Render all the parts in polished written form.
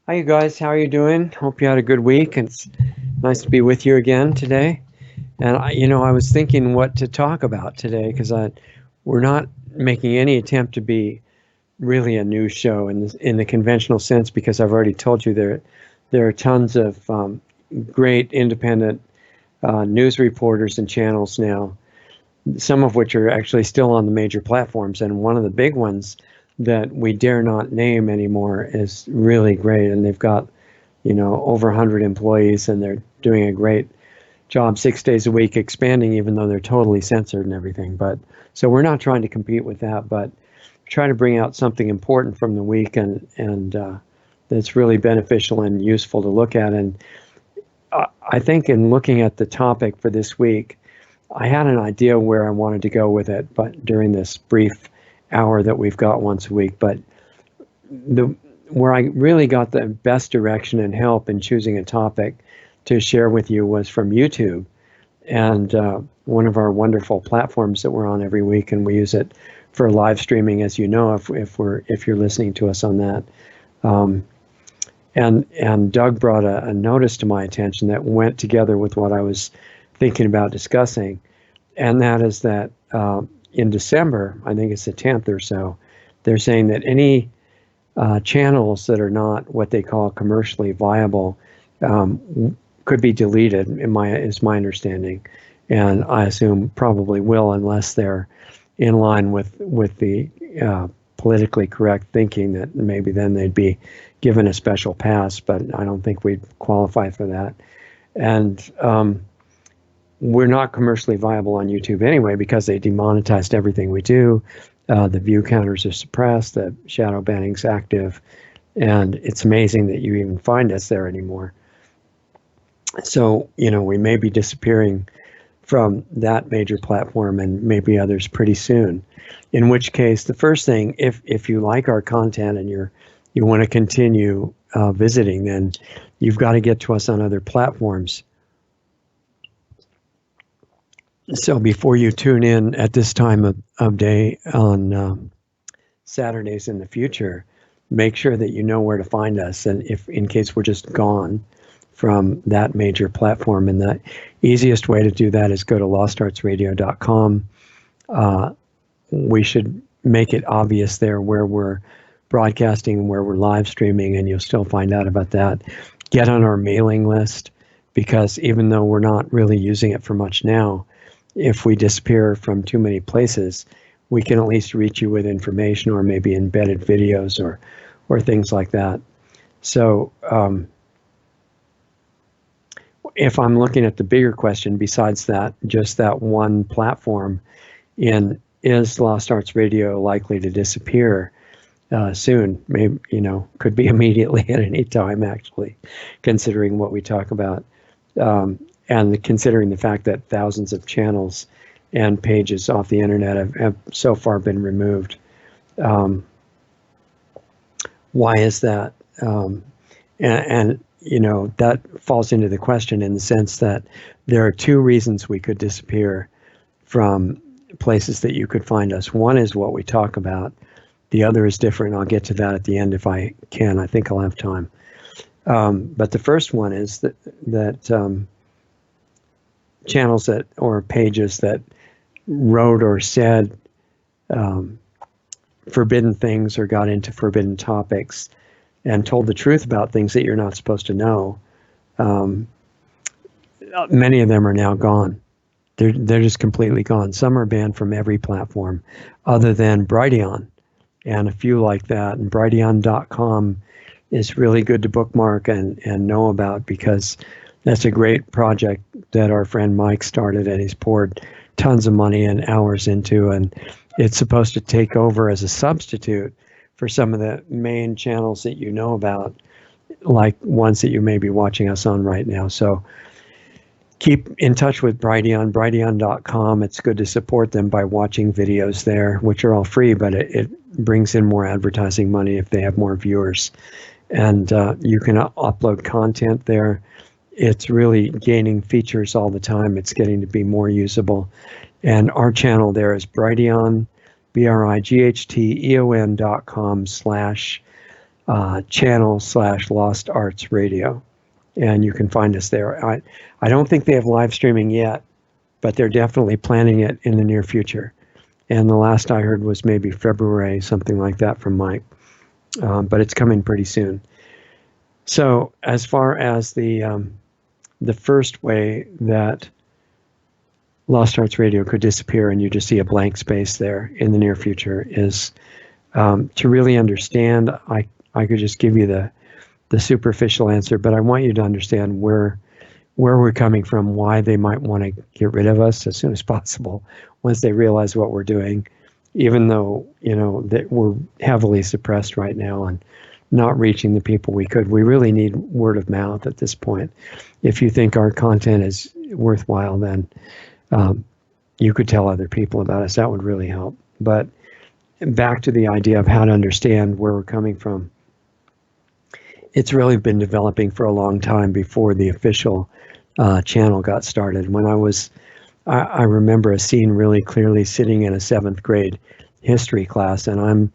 Hi, you guys. How are you doing? Hope you had a good week. It's nice to be with you again today. And I was thinking what to talk about today because we're not making any attempt to be really a news show in the conventional sense because I've already told you there are tons of great independent news reporters and channels now, some of which are actually still on the major platforms. And one of the big ones that we dare not name anymore is really great. And they've got, over 100 employees and they're doing a great job 6 days a week, expanding, even though they're totally censored and everything. But so we're not trying to compete with that, but try to bring out something important from the week and that's really beneficial and useful to look at. And I think in looking at the topic for this week, I had an idea where I wanted to go with it, but during this brief hour that we've got once a week, but the where I really got the best direction and help in choosing a topic to share with you was from YouTube, and one of our wonderful platforms that we're on every week, and we use it for live streaming, as you know, if you're listening to us on that. And Doug brought a notice to my attention that went together with what I was thinking about discussing, and that is that in December, I think it's the 10th or so, they're saying that any channels that are not what they call commercially viable could be deleted. Is my understanding, and I assume probably will unless they're in line with the politically correct thinking that maybe then they'd be given a special pass. But I don't think we'd qualify for that, and we're not commercially viable on YouTube anyway because they demonetized everything we do. The view counters are suppressed, the shadow banning's active, and it's amazing that you even find us there anymore. So, we may be disappearing from that major platform and maybe others pretty soon. In which case, the first thing, if you like our content and you want to continue visiting, then you've got to get to us on other platforms. So before you tune in at this time of day on Saturdays in the future, make sure that you know where to find us, and if in case we're just gone from that major platform. And the easiest way to do that is go to lostartsradio.com. We should make it obvious there where we're broadcasting, where we're live streaming, and you'll still find out about that. Get on our mailing list, because even though we're not really using it for much now, if we disappear from too many places, we can at least reach you with information or maybe embedded videos or things like that. So if I'm looking at the bigger question, besides that, just that one platform, is Lost Arts Radio likely to disappear soon? Maybe, could be immediately at any time, actually, considering what we talk about. And considering the fact that thousands of channels and pages off the internet have so far been removed. Why is that? And that falls into the question in the sense that there are two reasons we could disappear from places that you could find us. One is what we talk about. The other is different. I'll get to that at the end if I can. I think I'll have time. But the first one is that channels or pages that wrote or said forbidden things or got into forbidden topics and told the truth about things that you're not supposed to know. Many of them are now gone. They're just completely gone. Some are banned from every platform other than Brighteon, and a few like that. And Brighteon.com is really good to bookmark and know about, because that's a great project that our friend Mike started, and he's poured tons of money and hours into, and it's supposed to take over as a substitute for some of the main channels that you know about, like ones that you may be watching us on right now. So keep in touch with Brighteon, Brighteon.com. It's good to support them by watching videos there, which are all free, but it brings in more advertising money if they have more viewers. And you can upload content there. It's really gaining features all the time. It's getting to be more usable. And our channel there is Brighteon, BRIGHTEON.com/ channel/Lost Arts Radio, and you can find us there. I don't think they have live streaming yet, but they're definitely planning it in the near future. And the last I heard was maybe February, something like that from Mike. But it's coming pretty soon. So as far as the first way that Lost Arts Radio could disappear and you just see a blank space there in the near future is to really understand. I could just give you the superficial answer, but I want you to understand where we're coming from, why they might want to get rid of us as soon as possible once they realize what we're doing, even though, that we're heavily suppressed right now and not reaching the people we could. We really need word of mouth at this point. If you think our content is worthwhile, then you could tell other people about us. That would really help. But back to the idea of how to understand where we're coming from. It's really been developing for a long time before the official channel got started. When I remember a scene really clearly sitting in a 7th grade history class, and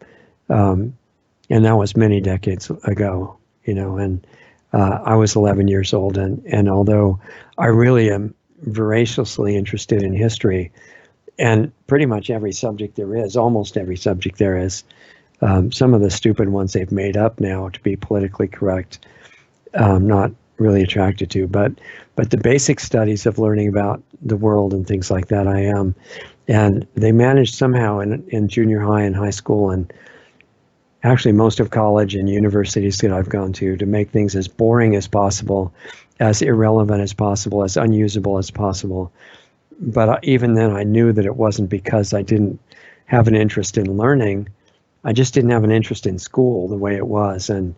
and that was many decades ago, and I was 11 years old, and although I really am voraciously interested in history and pretty much every subject there is, almost every subject there is, some of the stupid ones they've made up now to be politically correct, not really attracted to, but the basic studies of learning about the world and things like that I am. And they managed somehow in junior high and high school, and actually most of college and universities that I've gone to make things as boring as possible, as irrelevant as possible, as unusable as possible. But even then I knew that it wasn't because I didn't have an interest in learning. I just didn't have an interest in school the way it was. And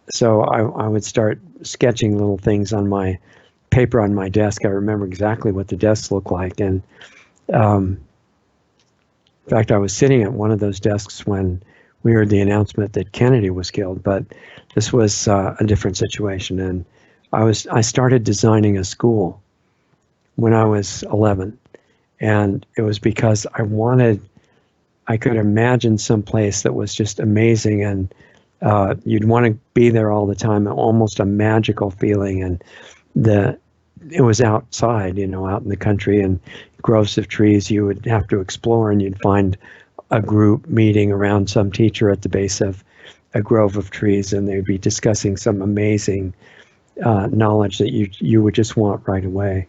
so I would start sketching little things on my paper on my desk. I remember exactly what the desks looked like. And in fact, I was sitting at one of those desks when we heard the announcement that Kennedy was killed, but this was a different situation. And I started designing a school when I was 11. And it was because I could imagine some place that was just amazing, and you'd want to be there all the time, almost a magical feeling. And it was outside, out in the country, and groves of trees you would have to explore, and you'd find a group meeting around some teacher at the base of a grove of trees, and they'd be discussing some amazing knowledge that you would just want right away.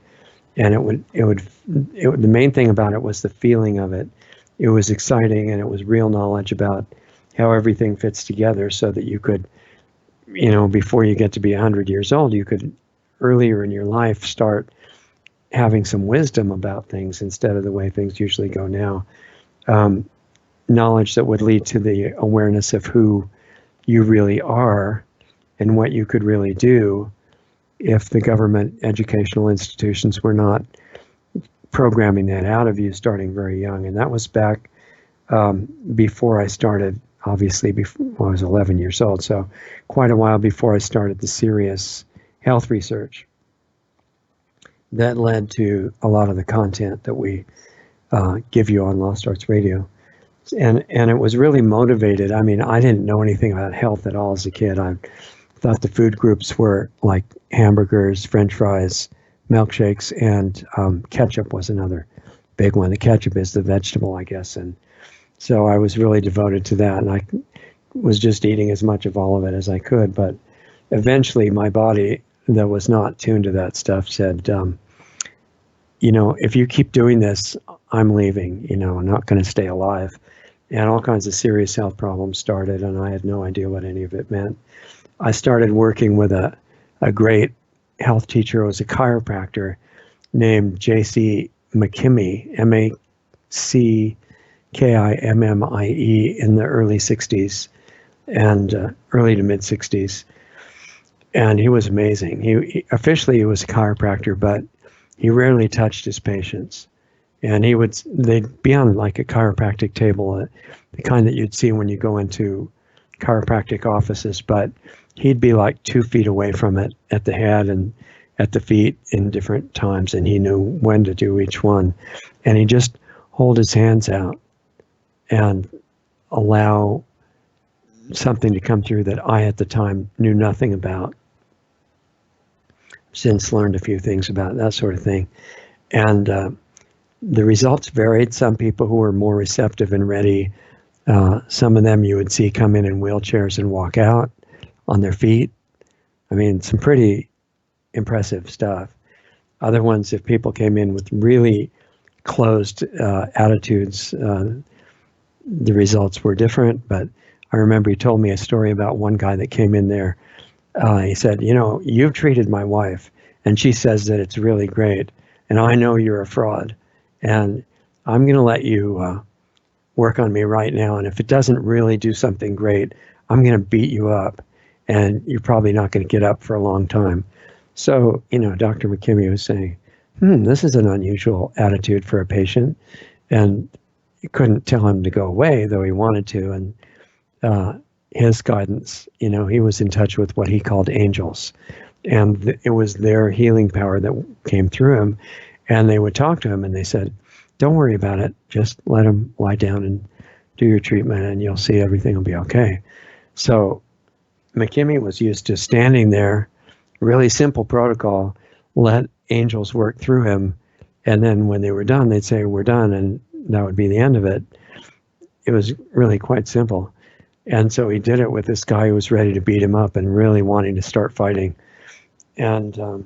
And the main thing about it was the feeling of it. It was exciting, and it was real knowledge about how everything fits together, so that you could, before you get to be 100 years old, you could earlier in your life start having some wisdom about things instead of the way things usually go now. Knowledge that would lead to the awareness of who you really are and what you could really do if the government educational institutions were not programming that out of you starting very young. And that was back before I started, obviously, before I was 11 years old. So quite a while before I started the serious health research that led to a lot of the content that we give you on Lost Arts Radio. And it was really motivated. I mean, I didn't know anything about health at all as a kid. I thought the food groups were like hamburgers, French fries, milkshakes, and ketchup was another big one. The ketchup is the vegetable, I guess. And so I was really devoted to that. And I was just eating as much of all of it as I could. But eventually my body that was not tuned to that stuff said, if you keep doing this, I'm leaving, I'm not going to stay alive. And all kinds of serious health problems started, and I had no idea what any of it meant. I started working with a great health teacher who was a chiropractor named J.C. McKimmie, McKimmie, in the early 60s and early to mid 60s. And he was amazing. He officially was a chiropractor, but he rarely touched his patients. And they'd be on like a chiropractic table, the kind that you'd see when you go into chiropractic offices, but he'd be like 2 feet away from it at the head and at the feet in different times, and he knew when to do each one. And he'd just hold his hands out and allow something to come through that I at the time knew nothing about. Since learned a few things about that sort of thing. And the results varied. Some people who were more receptive and ready, some of them you would see come in wheelchairs and walk out on their feet. I mean, some pretty impressive stuff. Other ones, if people came in with really closed attitudes, the results were different. But I remember he told me a story about one guy that came in there. He said, you know, you've treated my wife and she says that it's really great. And I know you're a fraud. And I'm going to let you work on me right now. And if it doesn't really do something great, I'm going to beat you up. And you're probably not going to get up for a long time. So, you know, Dr. McKimmey was saying, this is an unusual attitude for a patient. And you couldn't tell him to go away, though he wanted to. And his guidance, you know, he was in touch with what he called angels. And it was their healing power that came through him. And they would talk to him and they said, don't worry about it. Just let him lie down and do your treatment and you'll see everything will be okay. So McKimmey was used to standing there, really simple protocol, let angels work through him. And then when they were done, they'd say, we're done. And that would be the end of it. It was really quite simple. And so he did it with this guy who was ready to beat him up and really wanting to start fighting. And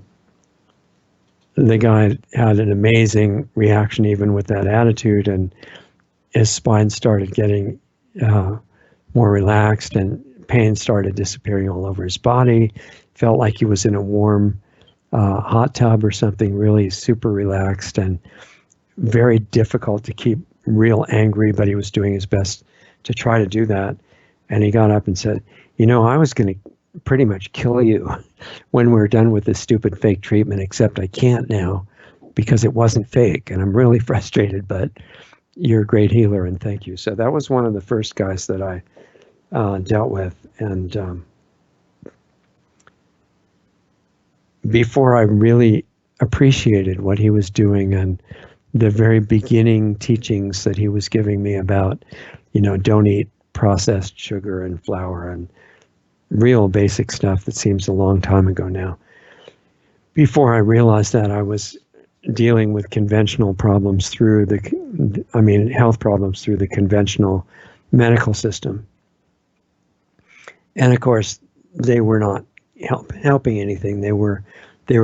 the guy had an amazing reaction even with that attitude, and his spine started getting more relaxed and pain started disappearing all over his body. Felt like he was in a warm hot tub or something, really super relaxed and very difficult to keep real angry, but he was doing his best to try to do that. And he got up and said, you know, I was going to pretty much kill you when we're done with this stupid fake treatment, except I can't now because it wasn't fake. And I'm really frustrated, but you're a great healer and thank you. So that was one of the first guys that I dealt with. And before I really appreciated what he was doing and the very beginning teachings that he was giving me about, you know, don't eat processed sugar and flour and real basic stuff that seems a long time ago now. Before I realized that, I was dealing with conventional problems through health problems through the conventional medical system. And of course, they were not helping anything. They were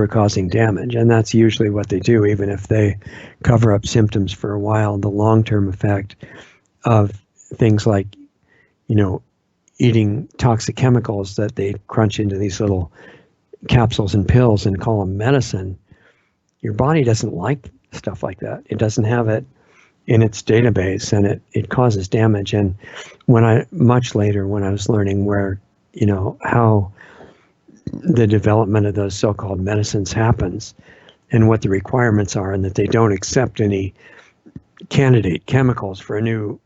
causing damage. And that's usually what they do, even if they cover up symptoms for a while. The long-term effect of things like, you know, eating toxic chemicals that they crunch into these little capsules and pills and call them medicine. Your body doesn't like stuff like that. It doesn't have it in its database, and it causes damage. And much later, when I was learning where, you know, how the development of those so-called medicines happens and what the requirements are, and that they don't accept any candidate chemicals for a new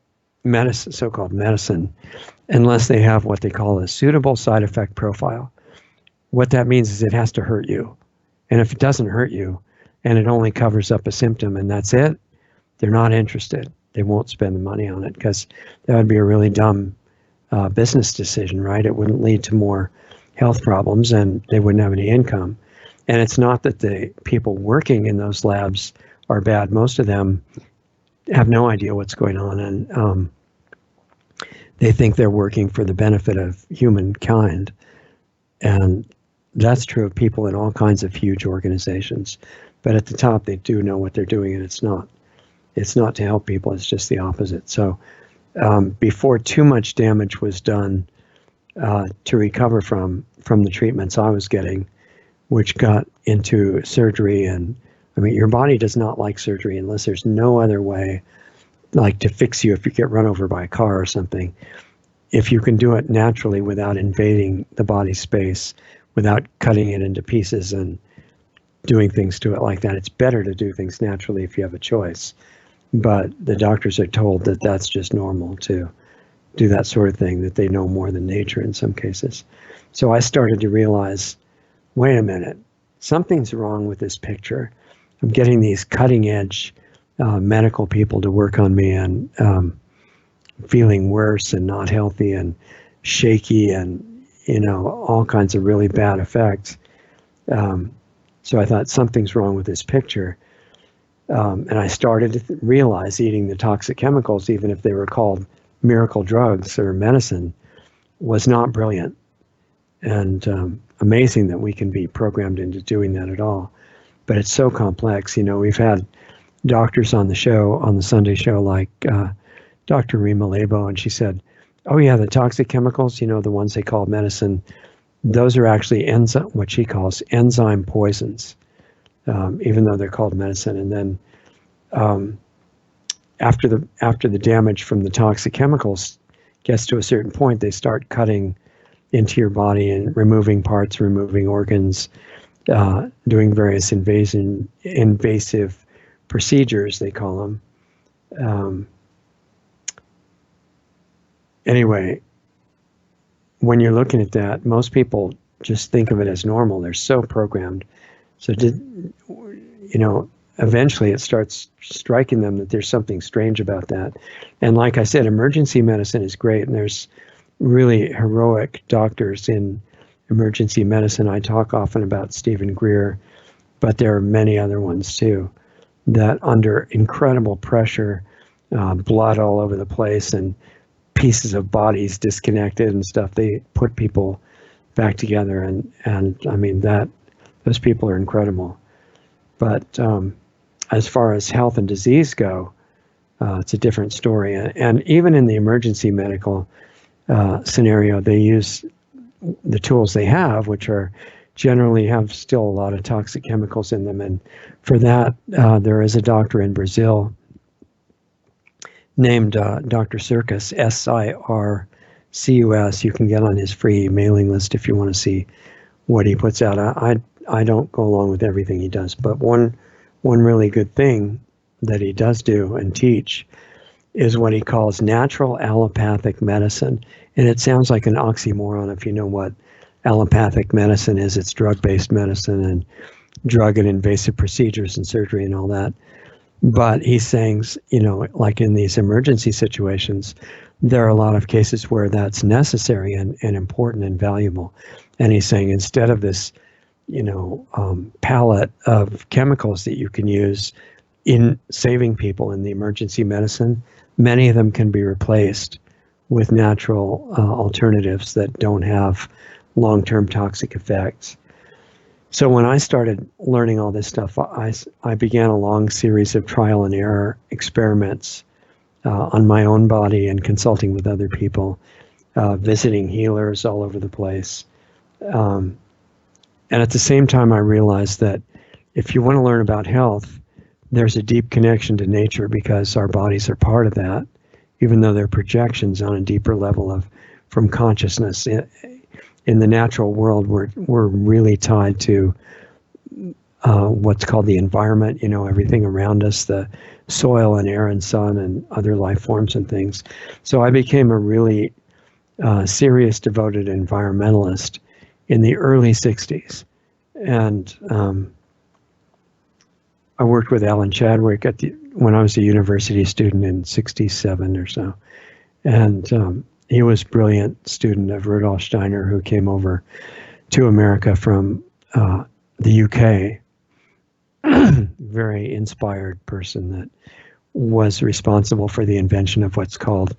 medicine, so-called medicine, unless they have what they call a suitable side effect profile. What that means is it has to hurt you. And if it doesn't hurt you and it only covers up a symptom and that's it, they're not interested. They won't spend the money on it because that would be a really dumb business decision, right? It wouldn't lead to more health problems and they wouldn't have any income. And it's not that the people working in those labs are bad. Most of them have no idea what's going on, and they think they're working for the benefit of humankind. And that's true of people in all kinds of huge organizations. But at the top, they do know what they're doing, and it's not to help people. It's just the opposite. So before too much damage was done to recover from the treatments I was getting, which got into surgery, and I mean, your body does not like surgery unless there's no other way, like to fix you if you get run over by a car or something. If you can do it naturally without invading the body space, without cutting it into pieces and doing things to it like that, it's better to do things naturally if you have a choice. But the doctors are told that that's just normal to do that sort of thing, that they know more than nature in some cases. So I started to realize, wait a minute, something's wrong with this picture. I'm getting these cutting edge medical people to work on me and feeling worse and not healthy. And shaky and, all kinds of really bad effects. So I thought something's wrong with this picture. And I started to realize eating the toxic chemicals, even if they were called miracle drugs or medicine, was not brilliant. And amazing that we can be programmed into doing that at all. But it's so complex. We've had doctors on the show, on the Sunday show, like Dr. Rima Lebo, and she said, oh yeah, the toxic chemicals, the ones they call medicine, those are actually what she calls enzyme poisons, even though they're called medicine. And then after the damage from the toxic chemicals gets to a certain point, they start cutting into your body and removing parts, removing organs, doing various invasive procedures, they call them. Anyway, when you're looking at that, most people just think of it as normal. They're so programmed. So eventually it starts striking them that there's something strange about that. And like I said, emergency medicine is great, and there's really heroic doctors in emergency medicine. I talk often about Stephen Greer, but there are many other ones too, that under incredible pressure, blood all over the place and pieces of bodies disconnected and stuff, they put people back together. And I mean, those people are incredible. But as far as health and disease go, it's a different story. And even in the emergency medical scenario, they use the tools they have, which are generally have still a lot of toxic chemicals in them. And for that, there is a doctor in Brazil named Dr. Circus, Sircus. You can get on his free mailing list if you want to see what he puts out. I don't go along with everything he does, but one really good thing that he does do and teach is what he calls natural allopathic medicine. And it sounds like an oxymoron if you know what allopathic medicine is. It's drug-based medicine and drug and invasive procedures and surgery and all that. But he's saying, like in these emergency situations, there are a lot of cases where that's necessary and important and valuable. And he's saying instead of this, palette of chemicals that you can use in saving people in the emergency medicine, many of them can be replaced with natural alternatives that don't have long-term toxic effects. So when I started learning all this stuff, I began a long series of trial and error experiments on my own body and consulting with other people, visiting healers all over the place. And at the same time, I realized that if you want to learn about health, there's a deep connection to nature because our bodies are part of that, even though they're projections on a deeper level from consciousness. In the natural world, we're really tied to what's called the environment, everything around us, the soil and air and sun and other life forms and things. So I became a really serious, devoted environmentalist in the early 60s. And I worked with Alan Chadwick when I was a university student in 67 or so. And he was a brilliant student of Rudolf Steiner, who came over to America from the UK. Very inspired person that was responsible for the invention of what's called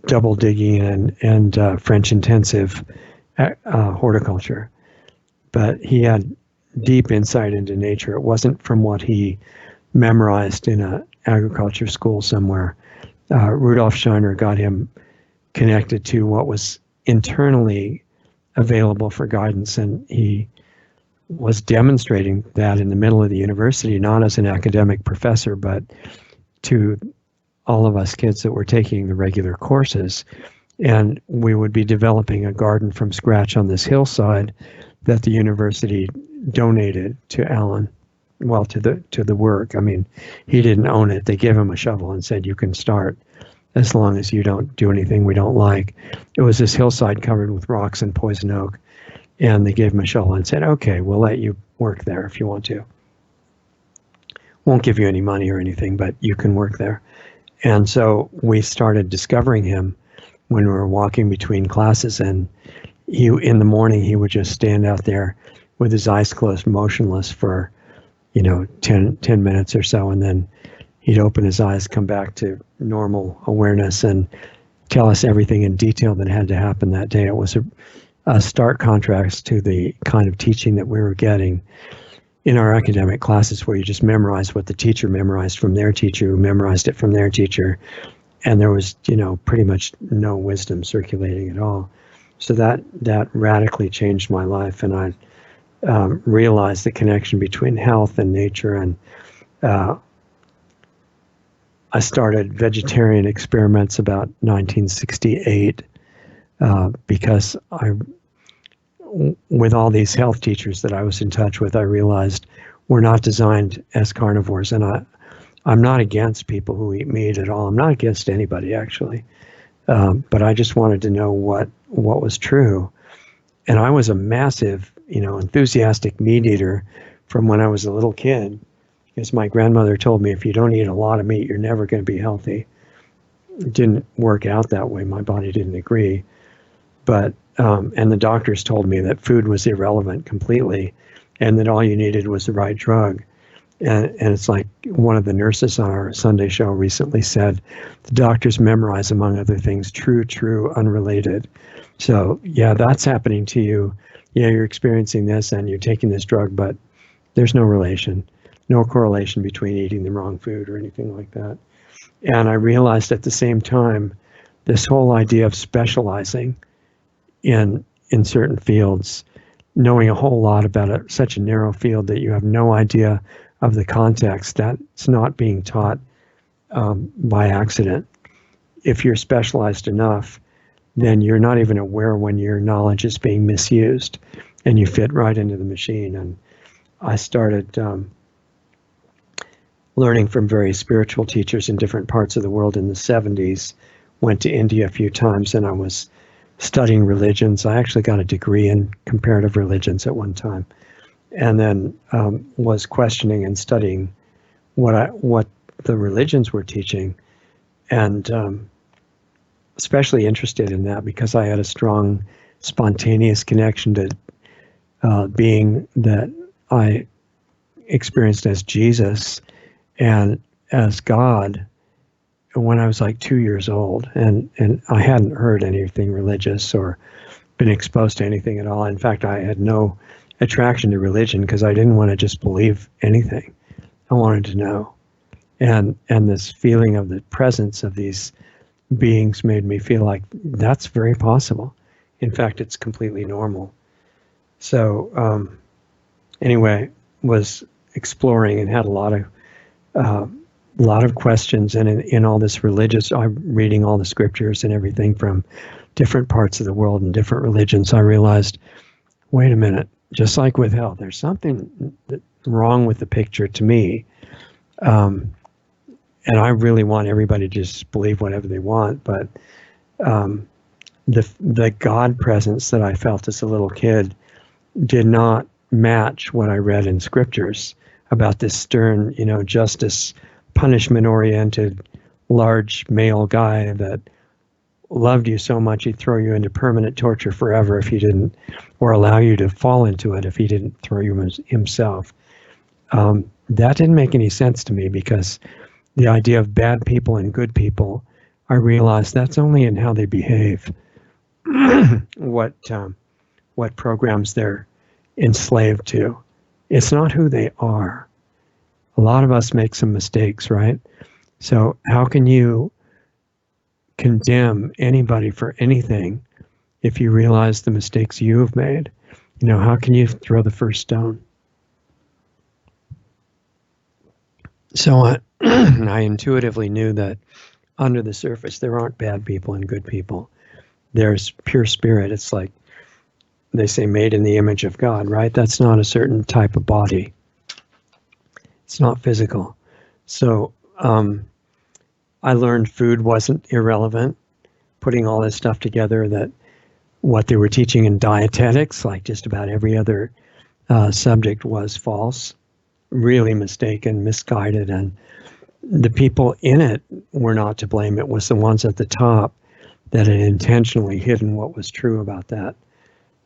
double digging and French intensive horticulture. But he had deep insight into nature. It wasn't from what he memorized in an agriculture school somewhere. Rudolf Steiner got him connected to what was internally available for guidance, and he was demonstrating that in the middle of the university, not as an academic professor, but to all of us kids that were taking the regular courses. And we would be developing a garden from scratch on this hillside that the university donated to Alan. Well, to the work. I mean, he didn't own it. They gave him a shovel and said, you can start as long as you don't do anything we don't like. It was this hillside covered with rocks and poison oak. And they gave him a shovel and said, okay, we'll let you work there if you want to. Won't give you any money or anything, but you can work there. And so we started discovering him when we were walking between classes, and in the morning he would just stand out there with his eyes closed, motionless for 10 minutes or so, and then he'd open his eyes, come back to normal awareness, and tell us everything in detail that had to happen that day. It was a stark contrast to the kind of teaching that we were getting in our academic classes, where you just memorized what the teacher memorized from their teacher, who memorized it from their teacher, and there was pretty much no wisdom circulating at all. So that radically changed my life, and I realized the connection between health and nature, and I started vegetarian experiments about 1968 because with all these health teachers that I was in touch with, I realized we're not designed as carnivores, and I'm not against people who eat meat at all. I'm not against anybody, actually, but I just wanted to know what was true. And I was a massive, enthusiastic meat eater from when I was a little kid, because my grandmother told me if you don't eat a lot of meat, you're never going to be healthy. It didn't work out that way. My body didn't agree. But and the doctors told me that food was irrelevant completely, and that all you needed was the right drug. And it's like one of the nurses on our Sunday show recently said, the doctors memorize, among other things, true, unrelated. So yeah, that's happening to you. Yeah, you're experiencing this and you're taking this drug, but there's no relation, no correlation between eating the wrong food or anything like that. And I realized at the same time, this whole idea of specializing in certain fields, knowing a whole lot about such a narrow field that you have no idea of the context, that's not being taught by accident. If you're specialized enough, then you're not even aware when your knowledge is being misused, and you fit right into the machine. And I started learning from very spiritual teachers in different parts of the world in the 70s, went to India a few times, and I was studying religions. I actually got a degree in comparative religions at one time, and then was questioning and studying what the religions were teaching, and especially interested in that because I had a strong, spontaneous connection to being that I experienced as Jesus and as God when I was like 2 years old, and I hadn't heard anything religious or been exposed to anything at all. In fact, I had no attraction to religion because I didn't want to just believe anything. I wanted to know. And this feeling of the presence of these beings made me feel like that's very possible. In fact, it's completely normal. So anyway, was exploring and had a lot of questions, and in all this religious, I'm reading all the scriptures and everything from different parts of the world and different religions. I realized, wait a minute, just like with health, there's something wrong with the picture to me. And I really want everybody to just believe whatever they want, but the God presence that I felt as a little kid did not match what I read in scriptures about this stern, justice, punishment-oriented, large male guy that loved you so much he'd throw you into permanent torture forever if he didn't, or allow you to fall into it if he didn't throw you himself. That didn't make any sense to me, because the idea of bad people and good people, I realized that's only in how they behave, what programs they're enslaved to. It's not who they are. A lot of us make some mistakes, right? So how can you condemn anybody for anything if you realize the mistakes you have made? How can you throw the first stone? So I intuitively knew that under the surface, there aren't bad people and good people. There's pure spirit. It's like they say, made in the image of God, right? That's not a certain type of body. It's not physical. So I learned food wasn't irrelevant, putting all this stuff together, that what they were teaching in dietetics, like just about every other subject, was false, really mistaken, misguided, and the people in it were not to blame. It was the ones at the top that had intentionally hidden what was true about that.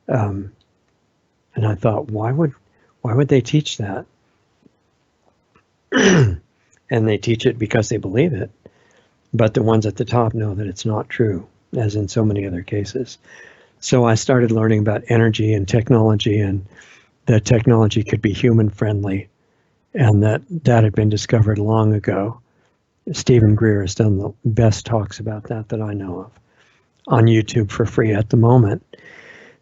And I thought, why would they teach that? And they teach it because they believe it. But the ones at the top know that it's not true, as in so many other cases. So I started learning about energy and technology, and that technology could be human friendly, and that had been discovered long ago. Stephen Greer has done the best talks about that I know of on YouTube for free at the moment,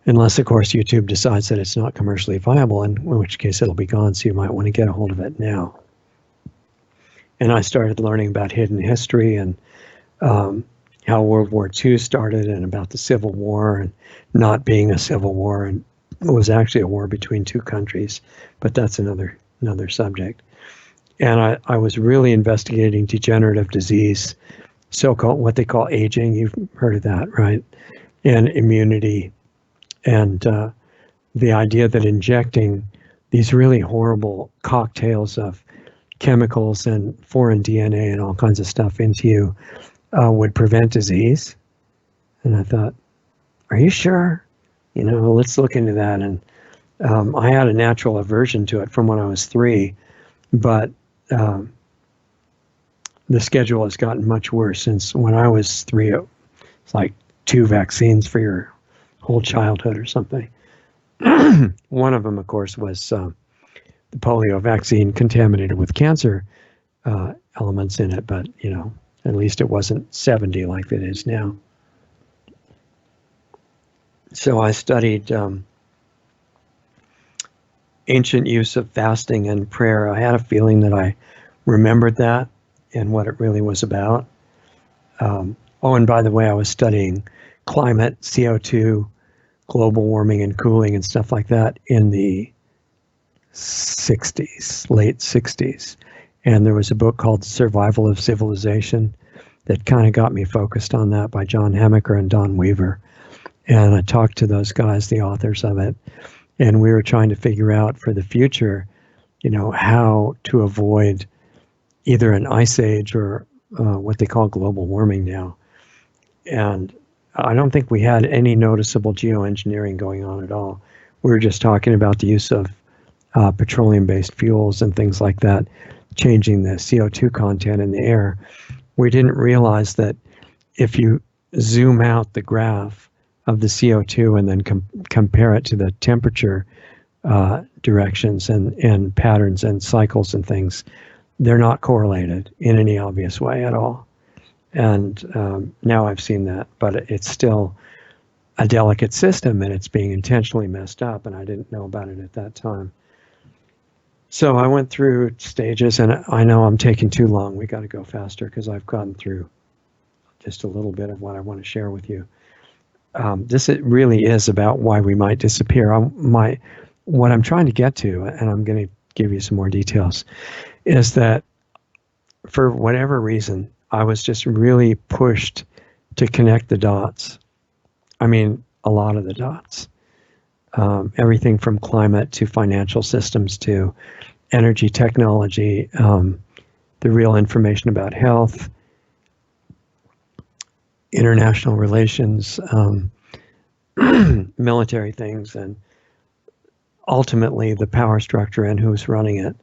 unless of course YouTube decides that it's not commercially viable, in which case it'll be gone, so you might want to get a hold of it now. And I started learning about hidden history and how World War II started, and about the Civil War and not being a civil war, and it was actually a war between two countries, but that's another subject. And I was really investigating degenerative disease, so-called what they call aging. You've heard of that, right? And immunity, and the idea that injecting these really horrible cocktails of chemicals and foreign DNA and all kinds of stuff into you would prevent disease. And I thought, are you sure? Let's look into that. And I had a natural aversion to it from when I was 3, but the schedule has gotten much worse since when I was 3. It's like 2 vaccines for your whole childhood or something. One of them, of course, was the polio vaccine, contaminated with cancer elements in it, but at least it wasn't 70 like it is now. So I studied ancient use of fasting and prayer. I had a feeling that I remembered that and what it really was about. Oh, and by the way, I was studying climate, CO2, global warming and cooling and stuff like that in the 60s, late 60s. And there was a book called Survival of Civilization that kind of got me focused on that, by John Hamaker and Don Weaver. And I talked to those guys, the authors of it, and we were trying to figure out for the future, how to avoid either an ice age or what they call global warming now. And I don't think we had any noticeable geoengineering going on at all. We were just talking about the use of petroleum-based fuels and things like that, changing the CO2 content in the air. We didn't realize that if you zoom out the graph of the CO2 and then compare it to the temperature directions and patterns and cycles and things, they're not correlated in any obvious way at all. And now I've seen that, but it's still a delicate system, and it's being intentionally messed up, and I didn't know about it at that time. So I went through stages, and I know I'm taking too long. We got to go faster because I've gone through just a little bit of what I want to share with you. This really is about why we might disappear. What I'm trying to get to, and I'm going to give you some more details, is that for whatever reason, I was just really pushed to connect the dots. I mean, a lot of the dots. Everything from climate to financial systems to energy technology, the real information about health, international relations, military things, and ultimately the power structure and who's running it.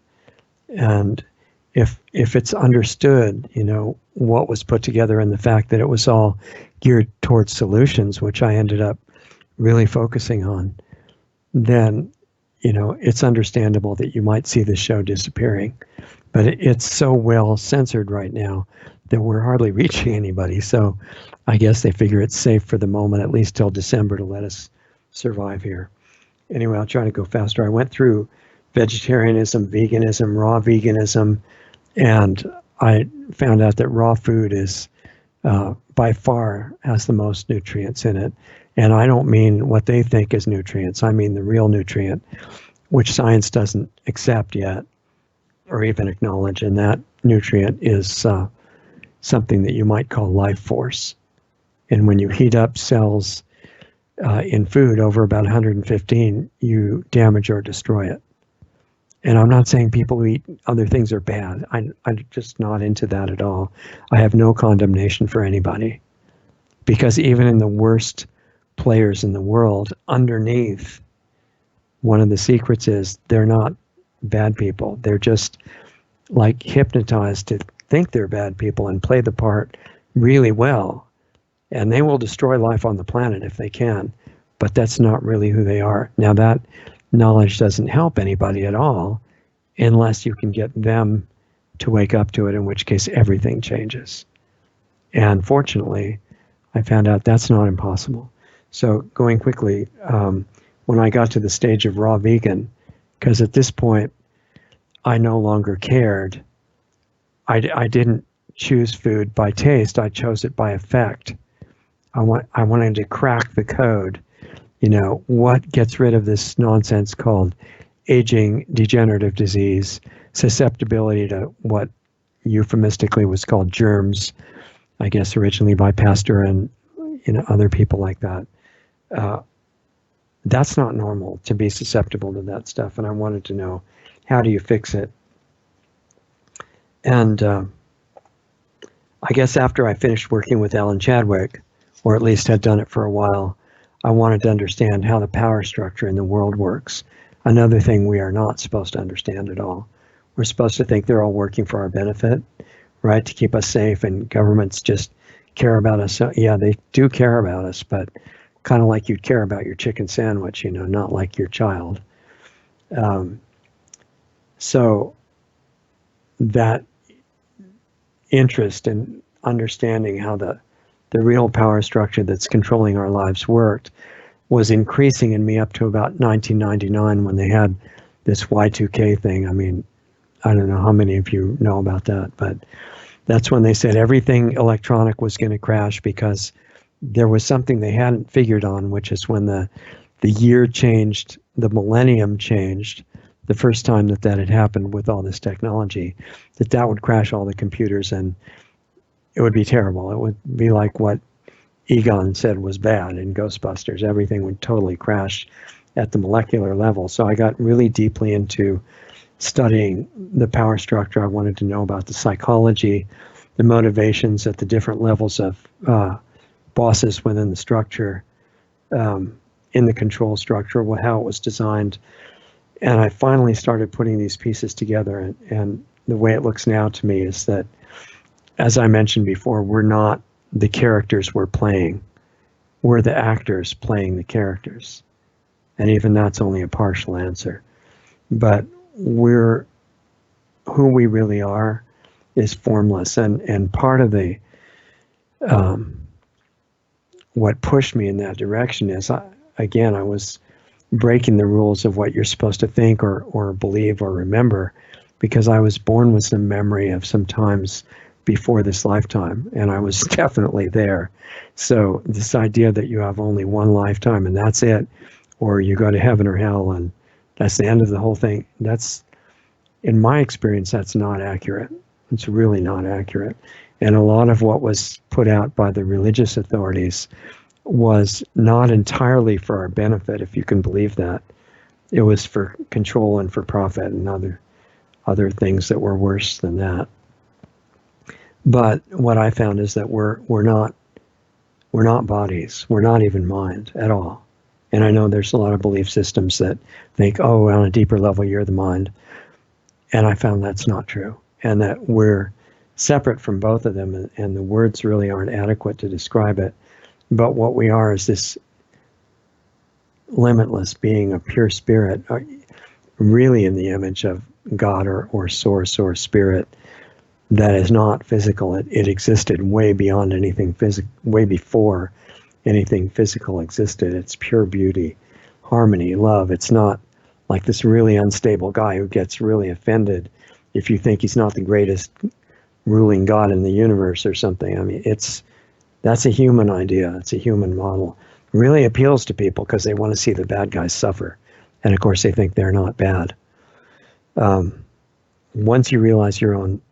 And if it's understood, what was put together, and the fact that it was all geared towards solutions, which I ended up really focusing on, then it's understandable that you might see this show disappearing. But it's so well censored right now that we're hardly reaching anybody. So I guess they figure it's safe for the moment, at least till December, to let us survive here. Anyway, I'll try to go faster. I went through vegetarianism, veganism, raw veganism, and I found out that raw food is by far has the most nutrients in it. And I don't mean what they think is nutrients. I mean the real nutrient, which science doesn't accept yet or even acknowledge. And that nutrient is something that you might call life force. And when you heat up cells in food over about 115, you damage or destroy it. And I'm not saying people who eat other things are bad. I'm just not into that at all. I have no condemnation for anybody, because even in the worst players in the world, underneath, one of the secrets is they're not bad people. They're just like hypnotized to think they're bad people and play the part really well. And they will destroy life on the planet if they can, but that's not really who they are. Now, that knowledge doesn't help anybody at all unless you can get them to wake up to it, in which case everything changes. And fortunately, I found out that's not impossible. So going quickly, when I got to the stage of raw vegan, because at this point, I no longer cared. I didn't choose food by taste. I chose it by effect. I wanted to crack the code. You know, what gets rid of this nonsense called aging, degenerative disease, susceptibility to what euphemistically was called germs, I guess originally by Pasteur and other people like that. That's not normal to be susceptible to that stuff. And I wanted to know, how do you fix it? And I guess after I finished working with Alan Chadwick, or at least had done it for a while, I wanted to understand how the power structure in the world works. Another thing we are not supposed to understand at all. We're supposed to think they're all working for our benefit, right? To keep us safe, and governments just care about us. So, yeah, they do care about us, but kind of like you'd care about your chicken sandwich, not like your child. So that interest in understanding how the real power structure that's controlling our lives worked was increasing in me up to about 1999, when they had this Y2K thing. I mean, I don't know how many of you know about that, but that's when they said everything electronic was going to crash, because there was something they hadn't figured on, which is when the year changed, the millennium changed, the first time that had happened with all this technology, that would crash all the computers, and it would be terrible. It would be like what Egon said was bad in Ghostbusters. Everything would totally crash at the molecular level. So I got really deeply into studying the power structure. I wanted to know about the psychology, the motivations at the different levels of bosses within the structure, in the control structure, how it was designed. And I finally started putting these pieces together. And the way it looks now to me is that, as I mentioned before, we're not the characters we're playing. We're the actors playing the characters. And even that's only a partial answer. But who we really are is formless. And part of the what pushed me in that direction is, I was breaking the rules of what you're supposed to think or believe or remember, because I was born with some memory of some times before this lifetime, and I was definitely there. So this idea that you have only one lifetime and that's it, or you go to heaven or hell and that's the end of the whole thing, that's, in my experience, that's not accurate. It's really not accurate. And a lot of what was put out by the religious authorities was not entirely for our benefit, if you can believe that. It was for control and for profit and other things that were worse than that. But what I found is that we're not bodies. We're not even mind at all. And I know there's a lot of belief systems that think, oh, on a deeper level, you're the mind. And I found that's not true. And that we're separate from both of them, and the words really aren't adequate to describe it. But what we are is this limitless being, a pure spirit, really in the image of God or source or spirit, that is not physical. It existed way beyond anything physical, way before anything physical existed. It's pure beauty, harmony, love. It's not like this really unstable guy who gets really offended if you think he's not the greatest ruling God in the universe or something. I mean, that's a human idea. It's a human model. It really appeals to people because they want to see the bad guys suffer. And of course, they think they're not bad. Once you realize your own,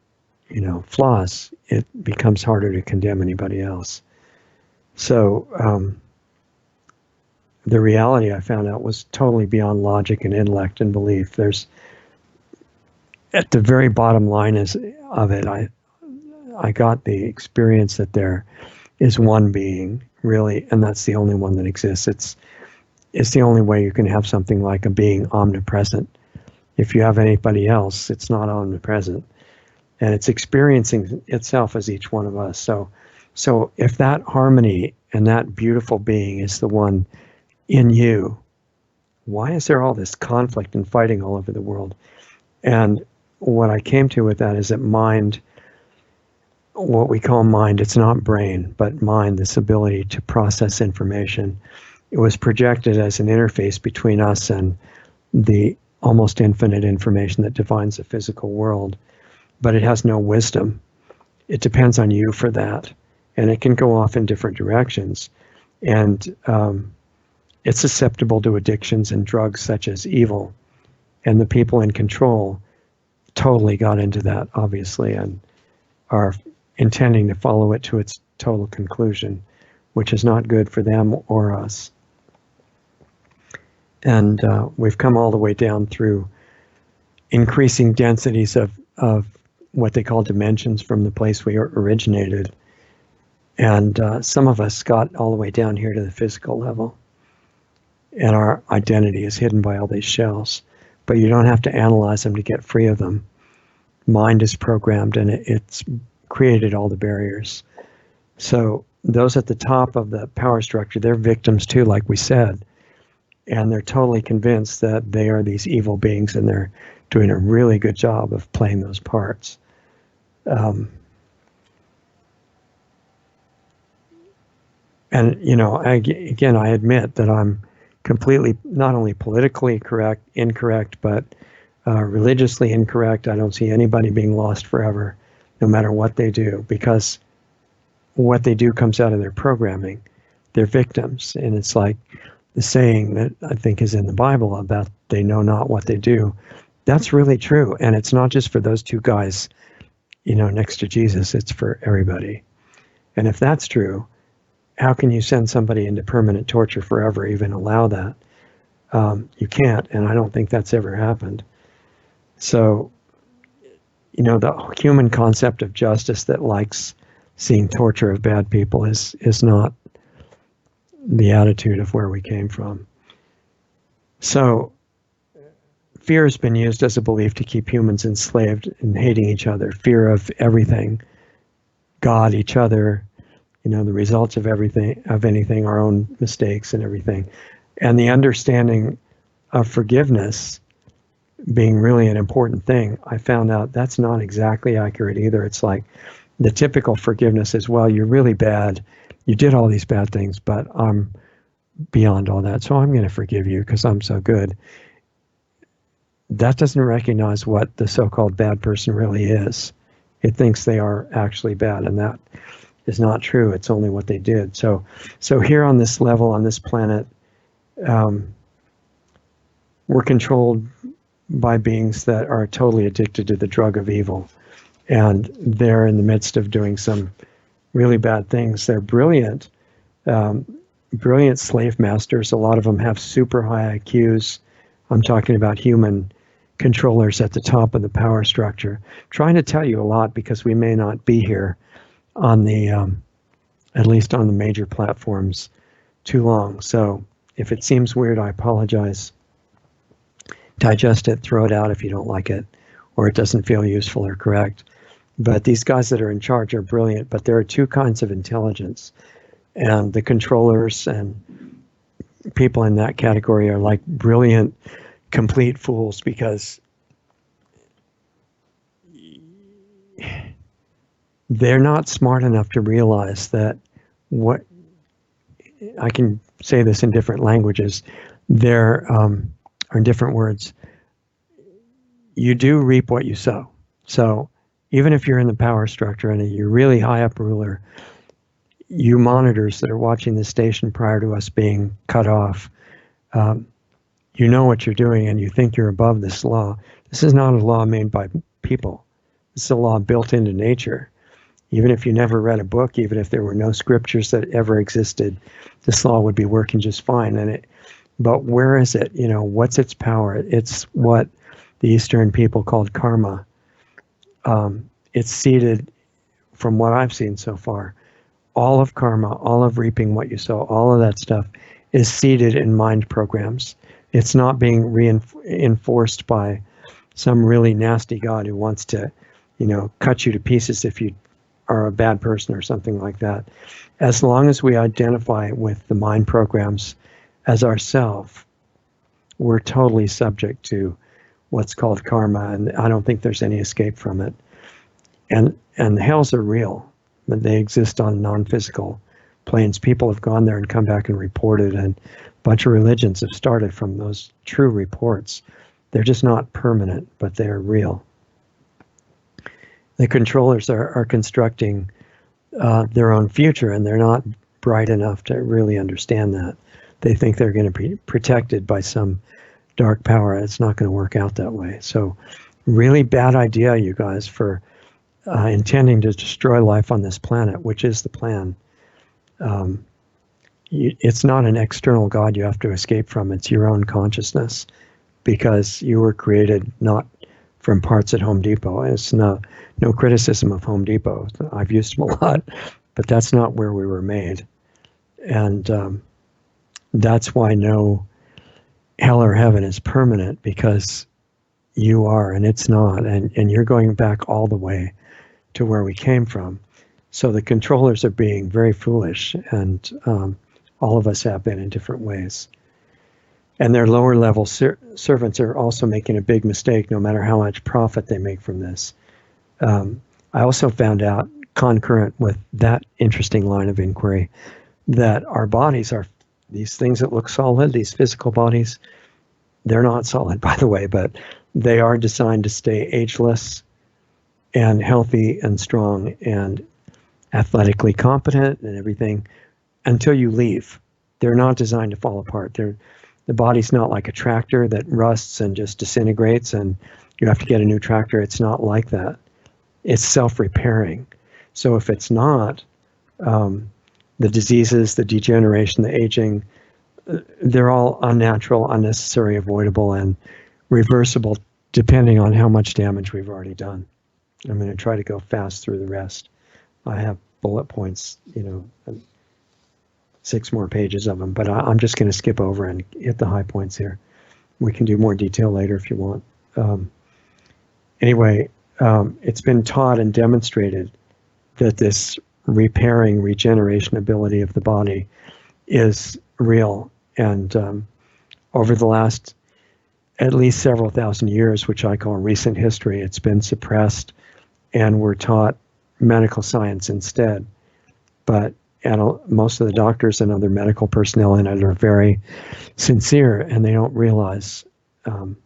flaws, it becomes harder to condemn anybody else. So the reality I found out was totally beyond logic and intellect and belief. There's at the very bottom line of it, I got the experience that there is one being, really, and that's the only one that exists. It's the only way you can have something like a being omnipresent. If you have anybody else, it's not omnipresent, and it's experiencing itself as each one of us. So if that harmony and that beautiful being is the one in you, why is there all this conflict and fighting all over the world? And what I came to with that is that mind, what we call mind, it's not brain, but mind, this ability to process information, it was projected as an interface between us and the almost infinite information that defines the physical world. But it has no wisdom. It depends on you for that. And it can go off in different directions. And it's susceptible to addictions and drugs such as evil. And the people in control totally got into that, obviously, and are intending to follow it to its total conclusion, which is not good for them or us. And we've come all the way down through increasing densities of what they call dimensions from the place we originated. And some of us got all the way down here to the physical level. And our identity is hidden by all these shells. But you don't have to analyze them to get free of them. Mind is programmed, and it's created all the barriers. So those at the top of the power structure, they're victims too, like we said. And they're totally convinced that they are these evil beings, and they're doing a really good job of playing those parts. And, you know, again, I admit that I'm completely, not only politically incorrect, but religiously incorrect. I don't see anybody being lost forever, no matter what they do, because what they do comes out of their programming. They're victims. And it's like the saying that I think is in the Bible about they know not what they do. That's really true. And it's not just for those two guys, you know, next to Jesus, it's for everybody. And if that's true, how can you send somebody into permanent torture forever, even allow that? You can't, and I don't think that's ever happened. So, you know, the human concept of justice that likes seeing torture of bad people is not the attitude of where we came from. So, fear has been used as a belief to keep humans enslaved and hating each other. Fear of everything, God, each other, you know, the results of everything, of anything, our own mistakes and everything. And the understanding of forgiveness being really an important thing, I found out that's not exactly accurate either. It's like the typical forgiveness is, well, you're really bad. You did all these bad things, but I'm beyond all that. So I'm going to forgive you because I'm so good. That doesn't recognize what the so-called bad person really is. It thinks they are actually bad, and that is not true. It's only what they did. So here on this level, on this planet, we're controlled by beings that are totally addicted to the drug of evil. And they're in the midst of doing some really bad things. They're brilliant, brilliant slave masters. A lot of them have super high IQs. I'm talking about human controllers at the top of the power structure. Trying to tell you a lot because we may not be here on the, at least on the major platforms, too long. So if it seems weird, I apologize. Digest it, throw it out if you don't like it, or it doesn't feel useful or correct. But these guys that are in charge are brilliant, but there are two kinds of intelligence. And the controllers and people in that category are like brilliant, complete fools, because they're not smart enough to realize that what, I can say this in different languages, there are different words. You do reap what you sow. So even if you're in the power structure and you're really high up ruler, you monitors that are watching the station prior to us being cut off, you know what you're doing and you think you're above this law. This is not a law made by people. This is a law built into nature. Even if you never read a book, even if there were no scriptures that ever existed, this law would be working just fine. But where is it? You know, what's its power? It's what the Eastern people called karma. It's seeded, from what I've seen so far, all of karma, all of reaping what you sow, all of that stuff is seeded in mind programs. It's not being reinforced by some really nasty God who wants to, cut you to pieces if you are a bad person or something like that. As long as we identify with the mind programs as ourself, we're totally subject to what's called karma, and I don't think there's any escape from it. And the hells are real, but they exist on non-physical planes. People have gone there and come back and reported, and a bunch of religions have started from those true reports. They're just not permanent, but they're real. The controllers are constructing their own future, and they're not bright enough to really understand that. They think they're going to be protected by some dark power. It's not going to work out that way. So really bad idea, you guys, for intending to destroy life on this planet, which is the plan. It's not an external God you have to escape from. It's your own consciousness, because you were created not from parts at Home Depot. It's no criticism of Home Depot. I've used them a lot, but that's not where we were made. And that's why no hell or heaven is permanent, because you are, and it's not. And you're going back all the way to where we came from. So the controllers are being very foolish, and all of us have been in different ways. And their lower level servants are also making a big mistake, no matter how much profit they make from this. I also found out, concurrent with that interesting line of inquiry, that our bodies are these things that look solid, these physical bodies. They're not solid, by the way, but they are designed to stay ageless and healthy and strong and athletically competent and everything until you leave. They're not designed to fall apart. The body's not like a tractor that rusts and just disintegrates and you have to get a new tractor. It's not like that. It's self-repairing. So if it's not, the diseases, the degeneration, the aging, they're all unnatural, unnecessary, avoidable, and reversible depending on how much damage we've already done. I'm going to try to go fast through the rest. I have bullet points, 6 more pages of them, but I'm just going to skip over and hit the high points here. We can do more detail later if you want. Anyway, it's been taught and demonstrated that this repairing, regeneration ability of the body is real. And over the last at least several thousand years, which I call recent history, it's been suppressed, and we're taught medical science instead. But most of the doctors and other medical personnel in it are very sincere, and they don't realize the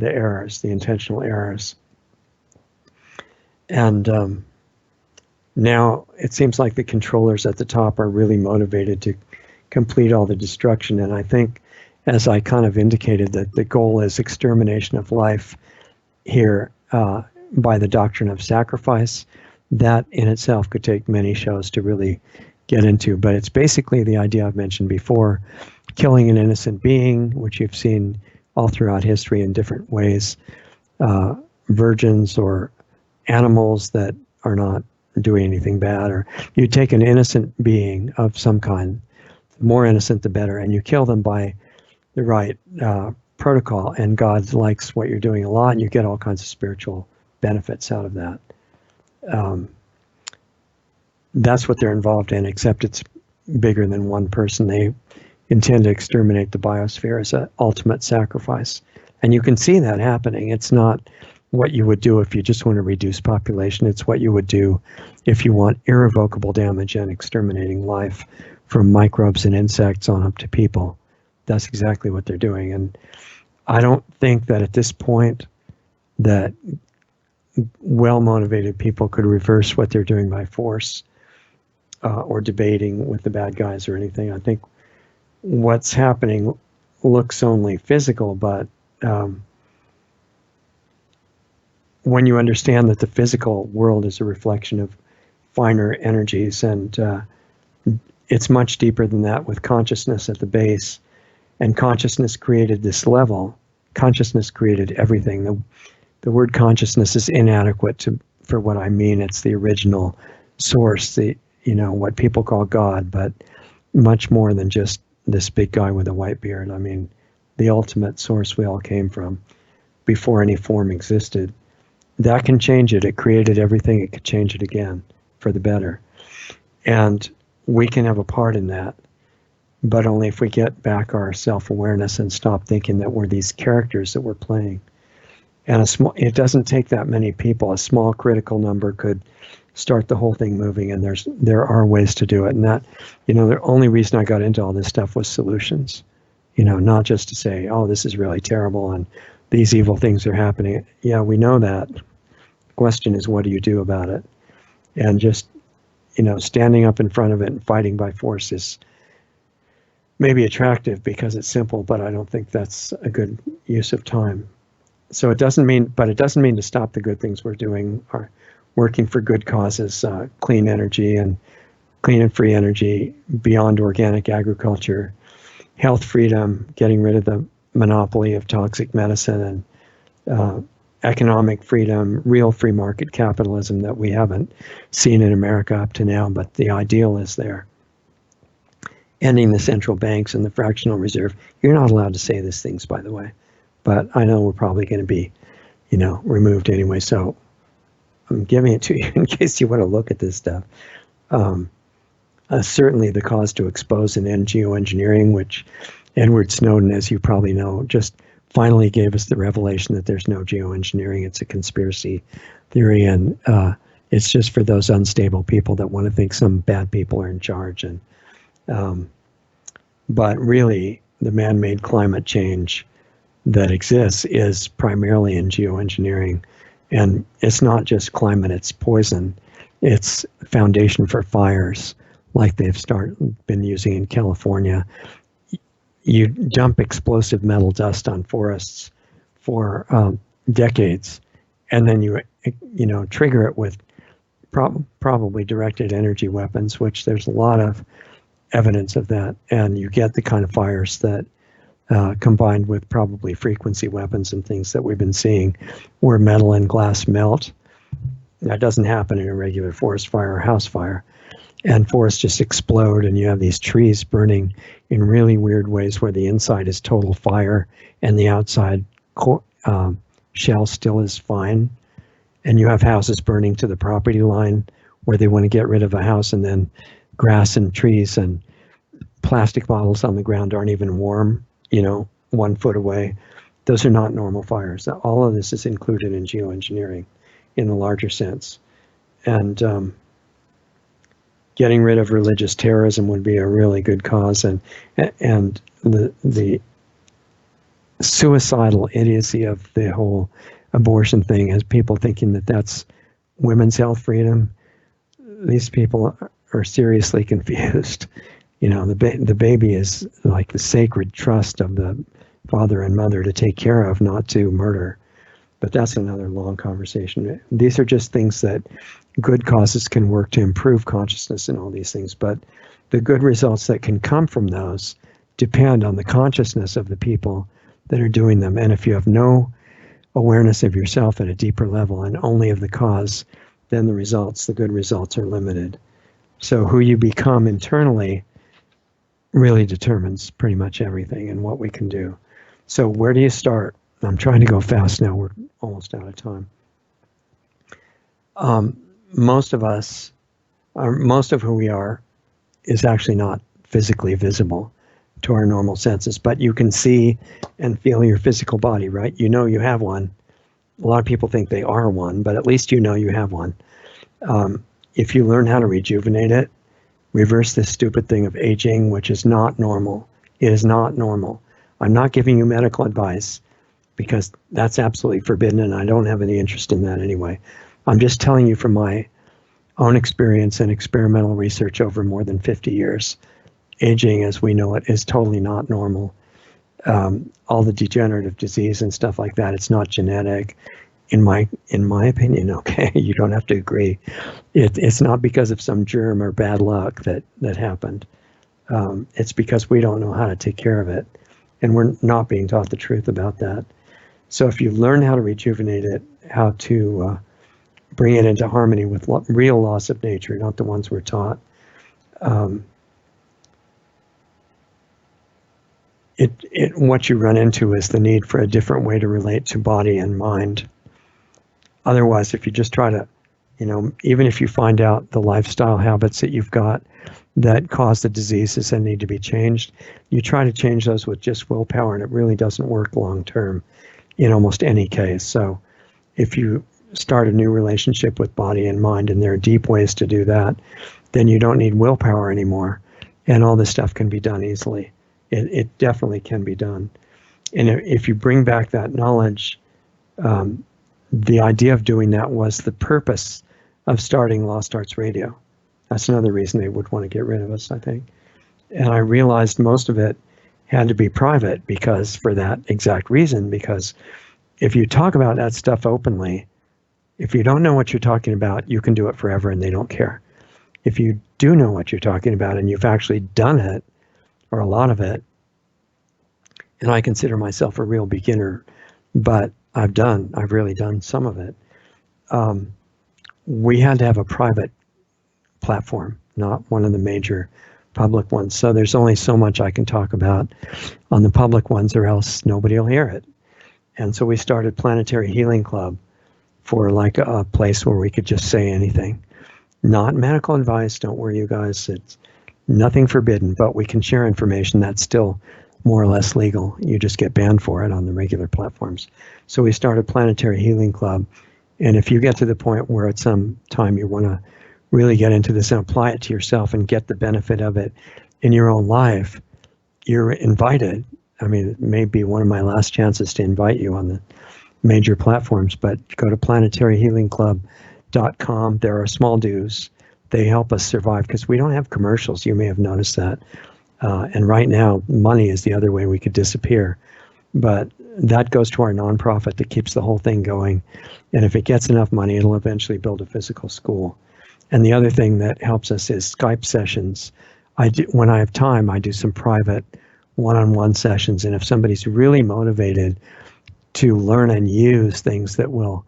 errors, the intentional errors. And now it seems like the controllers at the top are really motivated to complete all the destruction. And I think, as I kind of indicated, that the goal is extermination of life here by the doctrine of sacrifice. That in itself could take many shows to really get into, but it's basically the idea I've mentioned before: killing an innocent being, which you've seen all throughout history in different ways, virgins or animals that are not doing anything bad, or you take an innocent being of some kind, the more innocent the better, and you kill them by the right protocol, and God likes what you're doing a lot, and you get all kinds of spiritual benefits out of that. That's what they're involved in, except it's bigger than one person. They intend to exterminate the biosphere as an ultimate sacrifice. And you can see that happening. It's not what you would do if you just want to reduce population. It's what you would do if you want irrevocable damage and exterminating life, from microbes and insects on up to people. That's exactly what they're doing. And I don't think that at this point that well-motivated people could reverse what they're doing by force or debating with the bad guys or anything. I think what's happening looks only physical, but when you understand that the physical world is a reflection of finer energies, and it's much deeper than that, with consciousness at the base, and consciousness created this level, consciousness created everything. The word consciousness is inadequate for what I mean. It's the original source, what people call God, but much more than just this big guy with a white beard. I mean, the ultimate source we all came from before any form existed. That can change it. It created everything. It could change it again for the better. And we can have a part in that, but only if we get back our self-awareness and stop thinking that we're these characters that we're playing. And it doesn't take that many people. A small critical number could start the whole thing moving, and there are ways to do it. And that, the only reason I got into all this stuff was solutions, not just to say, oh, this is really terrible and these evil things are happening. Yeah, we know that. The question is, what do you do about it? And just, standing up in front of it and fighting by force is maybe attractive because it's simple, but I don't think that's a good use of time. So it doesn't mean to stop the good things we're doing, are working for good causes, clean energy and clean and free energy beyond organic agriculture, health freedom, getting rid of the monopoly of toxic medicine, and economic freedom, real free market capitalism that we haven't seen in America up to now, but the ideal is there. Ending the central banks and the fractional reserve. You're not allowed to say these things, by the way, but I know we're probably going to be, removed anyway. So I'm giving it to you in case you want to look at this stuff. Certainly the cause to expose and end geoengineering, which Edward Snowden, as you probably know, just finally gave us the revelation that there's no geoengineering. It's a conspiracy theory, and it's just for those unstable people that want to think some bad people are in charge. And but really, the man-made climate change that exists is primarily in geoengineering. And it's not just climate, it's poison. It's foundation for fires like they've been using in California. You dump explosive metal dust on forests for decades, and then you trigger it with probably directed energy weapons, which there's a lot of evidence of that, and you get the kind of fires that combined with probably frequency weapons and things that we've been seeing where metal and glass melt. That doesn't happen in a regular forest fire or house fire. And forests just explode, and you have these trees burning in really weird ways where the inside is total fire and the outside shell still is fine. And you have houses burning to the property line where they want to get rid of a house, and then grass and trees and plastic bottles on the ground aren't even warm, 1 foot away. Those are not normal fires. All of this is included in geoengineering in the larger sense. And getting rid of religious terrorism would be a really good cause, and the suicidal idiocy of the whole abortion thing is people thinking that that's women's health freedom. These people are seriously confused. The baby is like the sacred trust of the father and mother to take care of, not to murder. But that's another long conversation. These are just things that good causes can work to improve consciousness and all these things. But the good results that can come from those depend on the consciousness of the people that are doing them. And if you have no awareness of yourself at a deeper level and only of the cause, then the good results are limited. So who you become internally really determines pretty much everything and what we can do. So where do you start? I'm trying to go fast now. We're almost out of time. Most of who we are is actually not physically visible to our normal senses, but you can see and feel your physical body, right? You have one. A lot of people think they are one, but at least you have one. If you learn how to rejuvenate it, reverse this stupid thing of aging, which is not normal. It is not normal. I'm not giving you medical advice because that's absolutely forbidden, and I don't have any interest in that anyway. I'm just telling you from my own experience and experimental research over more than 50 years. Aging, as we know it, is totally not normal. All the degenerative disease and stuff like that, it's not genetic. In my opinion, okay, you don't have to agree. It's not because of some germ or bad luck that happened. It's because we don't know how to take care of it, and we're not being taught the truth about that. So if you learn how to rejuvenate it, how to bring it into harmony with real laws of nature, not the ones we're taught, what you run into is the need for a different way to relate to body and mind. Otherwise, if you just try to, even if you find out the lifestyle habits that you've got that cause the diseases and need to be changed, you try to change those with just willpower, and it really doesn't work long term in almost any case. So if you start a new relationship with body and mind, and there are deep ways to do that, then you don't need willpower anymore, and all this stuff can be done easily. It definitely can be done. And if you bring back that knowledge, the idea of doing that was the purpose of starting Lost Arts Radio. That's another reason they would want to get rid of us, I think. And I realized most of it had to be private for that exact reason, because if you talk about that stuff openly, if you don't know what you're talking about, you can do it forever and they don't care. If you do know what you're talking about and you've actually done it, or a lot of it, and I consider myself a real beginner, but I've really done some of it. We had to have a private platform, not one of the major public ones. So there's only so much I can talk about on the public ones, or else nobody will hear it. And so we started Planetary Healing Club for like a place where we could just say anything. Not medical advice, don't worry you guys, it's nothing forbidden, but we can share information that's still more or less legal. You just get banned for it on the regular platforms. So we started Planetary Healing Club. And if you get to the point where at some time you want to really get into this and apply it to yourself and get the benefit of it in your own life, you're invited. I mean, it may be one of my last chances to invite you on the major platforms, but go to planetaryhealingclub.com. There are small dues. They help us survive because we don't have commercials. You may have noticed that. And right now, money is the other way we could disappear. But that goes to our nonprofit that keeps the whole thing going. And if it gets enough money, it'll eventually build a physical school. And the other thing that helps us is Skype sessions. When I have time, I do some private one-on-one sessions. And if somebody's really motivated to learn and use things that will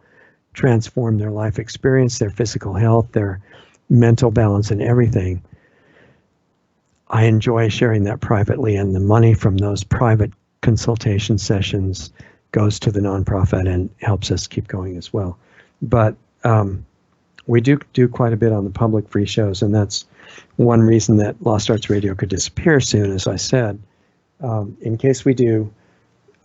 transform their life experience, their physical health, their mental balance, and everything, I enjoy sharing that privately, and the money from those private consultation sessions goes to the nonprofit and helps us keep going as well. But we do quite a bit on the public free shows, and that's one reason that Lost Arts Radio could disappear soon, as I said. In case we do,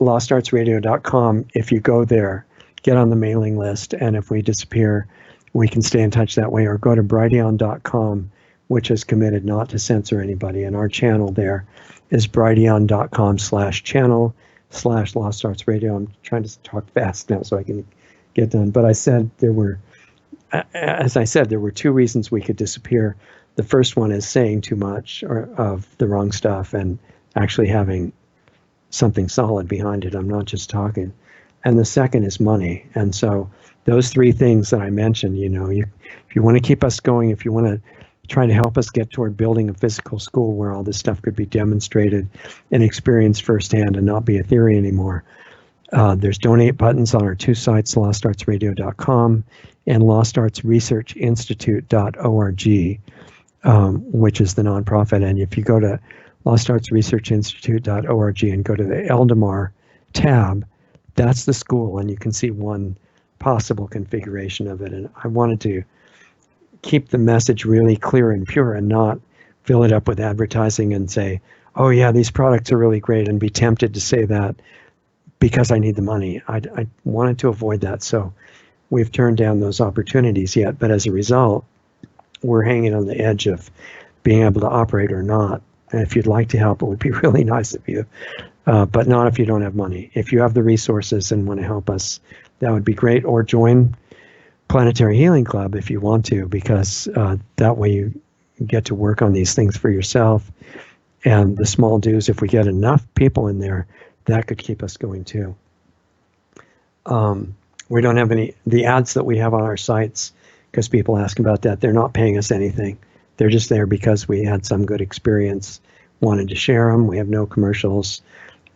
lostartsradio.com, if you go there, get on the mailing list, and if we disappear, we can stay in touch that way, or go to brighteon.com, which is committed not to censor anybody. And our channel there is brighteon.com/channel/Lost Arts Radio. I'm trying to talk fast now so I can get done. But as I said, there were two reasons we could disappear. The first one is saying too much of the wrong stuff and actually having something solid behind it. I'm not just talking. And the second is money. And so those three things that I mentioned, if you want to keep us going, if you want to try to help us get toward building a physical school where all this stuff could be demonstrated and experienced firsthand and not be a theory anymore, there's donate buttons on our two sites, lostartsradio.com and lostartsresearchinstitute.org, which is the nonprofit. And if you go to lostartsresearchinstitute.org and go to the Eldamar tab, that's the school, and you can see one possible configuration of it. And I wanted to keep the message really clear and pure and not fill it up with advertising and say, oh yeah, these products are really great, and be tempted to say that because I need the money. I wanted to avoid that. So we've turned down those opportunities yet, but as a result, we're hanging on the edge of being able to operate or not. And if you'd like to help, it would be really nice of you, but not if you don't have money. If you have the resources and want to help us, that would be great. Or join Planetary Healing Club if you want to, because that way you get to work on these things for yourself. And the small dues, if we get enough people in there, that could keep us going too. We don't have the ads that we have on our sites, because people ask about that, they're not paying us anything. They're just there because we had some good experience, wanted to share them. We have no commercials.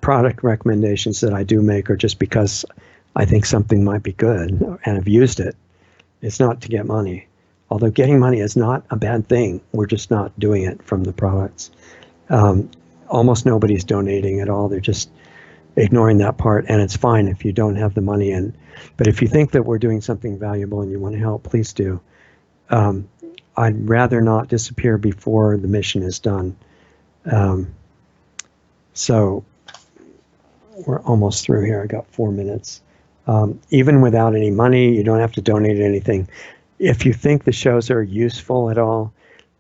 Product recommendations that I do make are just because I think something might be good and have used it. It's not to get money. Although getting money is not a bad thing. We're just not doing it from the products. Almost nobody's donating at all. They're just ignoring that part, and it's fine if you don't have the money in. But if you think that we're doing something valuable and you want to help, please do. I'd rather not disappear before the mission is done. So we're almost through here. I got 4 minutes. Even without any money, you don't have to donate anything. If you think the shows are useful at all,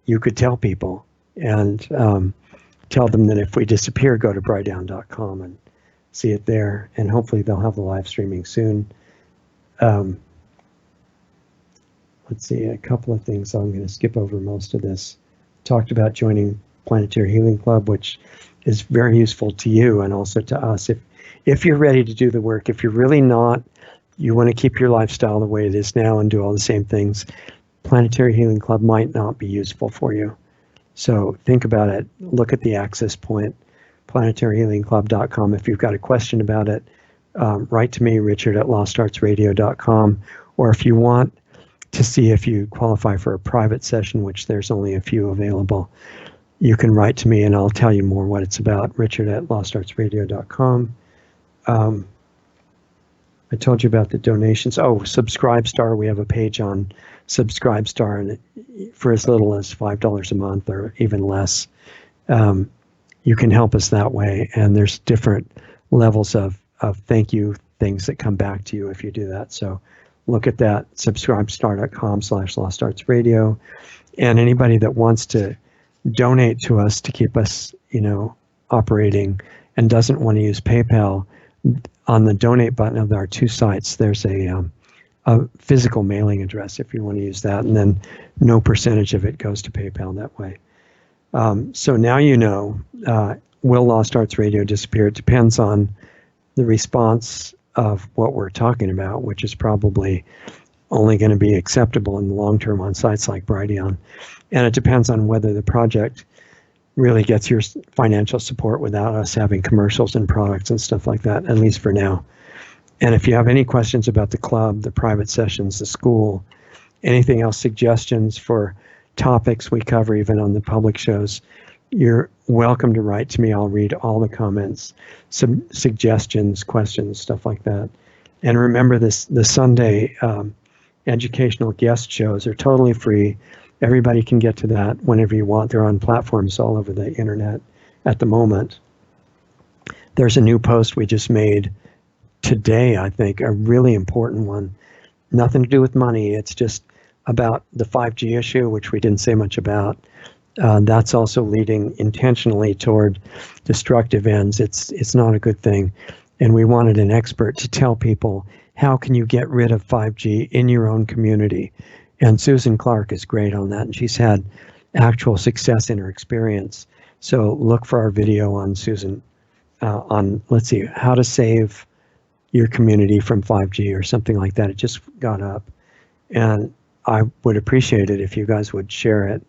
you could tell people and tell them that if we disappear, go to brightdown.com and see it there. And hopefully they'll have the live streaming soon. Let's see, a couple of things. I'm going to skip over most of this. Talked about joining Planetary Healing Club, which is very useful to you and also to us. If you're ready to do the work, if you're really not, you want to keep your lifestyle the way it is now and do all the same things, Planetary Healing Club might not be useful for you. So think about it. Look at the access point, planetaryhealingclub.com. If you've got a question about it, write to me, richard@lostartsradio.com. Or if you want to see if you qualify for a private session, which there's only a few available, you can write to me and I'll tell you more what it's about, richard@lostartsradio.com. I told you about the donations. Oh, Subscribestar. We have a page on Subscribestar, and for as little as $5 a month or even less, you can help us that way. And there's different levels of thank you things that come back to you if you do that. So look at that, subscribestar.com/lostartsradio. And anybody that wants to donate to us to keep us, operating and doesn't want to use PayPal, on the donate button of our two sites, there's a physical mailing address if you want to use that, and then no percentage of it goes to PayPal that way. So now will Lost Arts Radio disappear? It depends on the response of what we're talking about, which is probably only going to be acceptable in the long term on sites like Brighteon. And it depends on whether the project really gets your financial support without us having commercials and products and stuff like that, at least for now. And if you have any questions about the club, the private sessions, the school, anything else, suggestions for topics we cover even on the public shows, you're welcome to write to me. I'll read all the comments, some suggestions, questions, stuff like that. And remember the Sunday educational guest shows are totally free. Everybody can get to that whenever you want. They're on platforms all over the internet at the moment. There's a new post we just made today, I think, a really important one. Nothing to do with money. It's just about the 5G issue, which we didn't say much about. That's also leading intentionally toward destructive ends. It's not a good thing. And we wanted an expert to tell people, how can you get rid of 5G in your own community? And Susan Clark is great on that, and she's had actual success in her experience. So look for our video on Susan on, let's see, how to save your community from 5G or something like that. It just got up. And I would appreciate it if you guys would share it,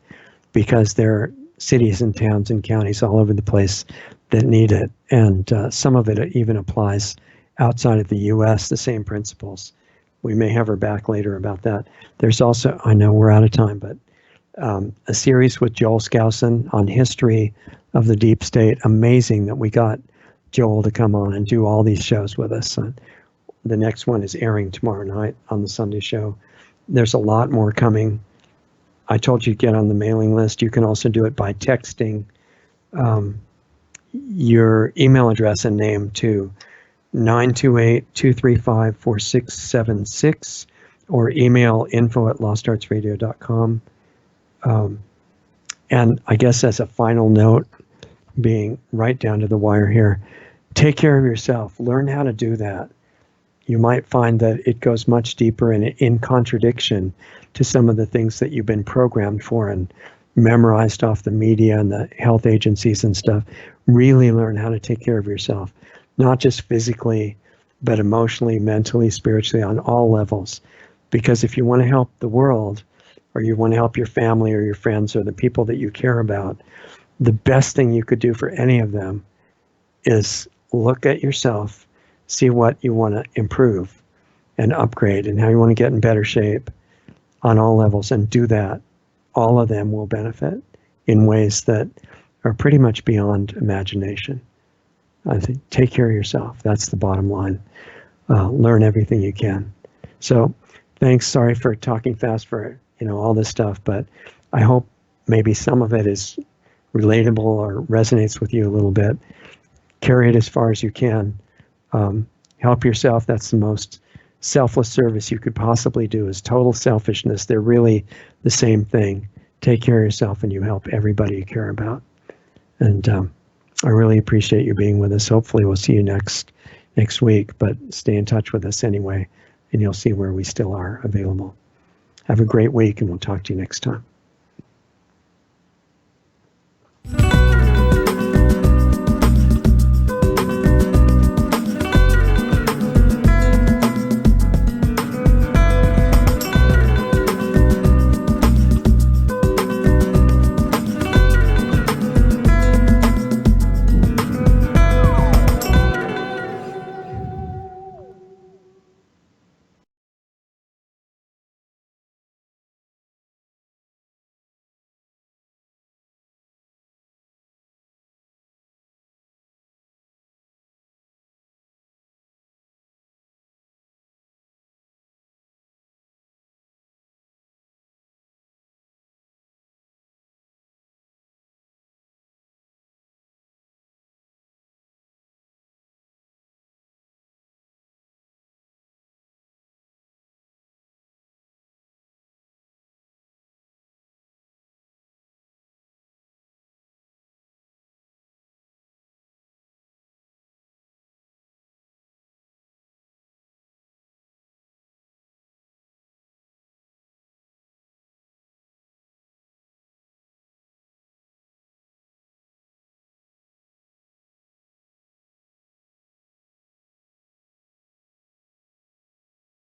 because there are cities and towns and counties all over the place that need it. And some of it even applies outside of the US, the same principles. We may have her back later about that. There's also, I know we're out of time, but a series with Joel Skousen on history of the deep state. Amazing that we got Joel to come on and do all these shows with us. The next one is airing tomorrow night on the Sunday show. There's a lot more coming. I told you to get on the mailing list. You can also do it by texting your email address and name to 928-235-4676 or email info@lostartsradio.com. And I guess as a final note, being right down to the wire here, take care of yourself. Learn how to do that. You might find that it goes much deeper and in contradiction to some of the things that you've been programmed for and memorized off the media and the health agencies and stuff. Really learn how to take care of yourself, not just physically, but emotionally, mentally, spiritually, on all levels. Because if you want to help the world, or you want to help your family or your friends or the people that you care about, the best thing you could do for any of them is look at yourself, see what you want to improve and upgrade and how you want to get in better shape on all levels, and do that. All of them will benefit in ways that are pretty much beyond imagination. I think take care of yourself. That's the bottom line. Learn everything you can. So thanks. Sorry for talking fast for all this stuff, but I hope maybe some of it is relatable or resonates with you a little bit. Carry it as far as you can. Help yourself. That's the most selfless service you could possibly do, is total selfishness. They're really the same thing. Take care of yourself and you help everybody you care about. And I really appreciate you being with us. Hopefully we'll see you next week, but stay in touch with us anyway, and you'll see where we still are available. Have a great week, and we'll talk to you next time.